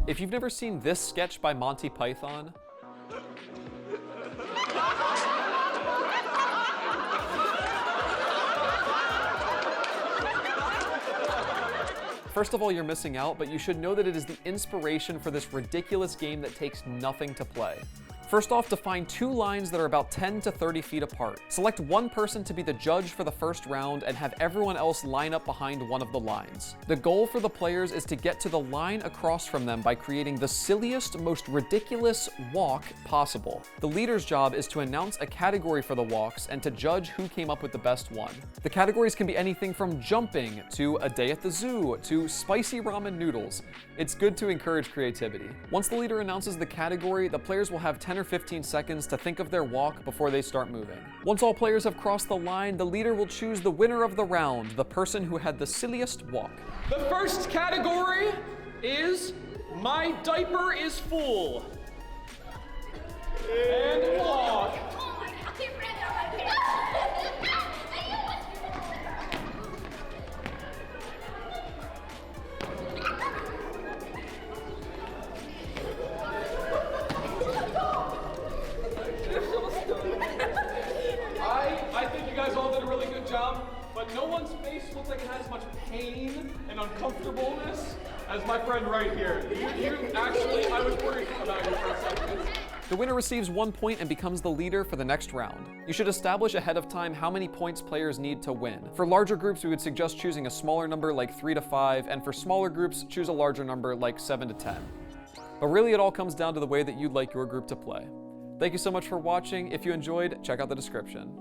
If you've never seen this sketch by Monty Python, first of all, you're missing out, but you should know that it is the inspiration for this ridiculous game that takes nothing to play. First off, define 2 lines that are about 10 to 30 feet apart. Select one person to be the judge for the first round and have everyone else line up behind one of the lines. The goal for the players is to get to the line across from them by creating the silliest, most ridiculous walk possible. The leader's job is to announce a category for the walks and to judge who came up with the best one. The categories can be anything from jumping to a day at the zoo to spicy ramen noodles. It's good to encourage creativity. Once the leader announces the category, the players will have 10 or 15 seconds to think of their walk before they start moving. Once all players have crossed the line, the leader will choose the winner of the round, the person who had the silliest walk. The first category is My Diaper is Full. And walk. I think you guys all did a really good job, but no one's face looks like it has as much pain and uncomfortableness as my friend right here. You actually, I was worried about you for a second. The winner receives 1 point and becomes the leader for the next round. You should establish ahead of time how many points players need to win. For larger groups, we would suggest choosing a smaller number like 3 to 5, and for smaller groups, choose a larger number like 7 to 10. But really, it all comes down to the way that you'd like your group to play. Thank you so much for watching. If you enjoyed, check out the description.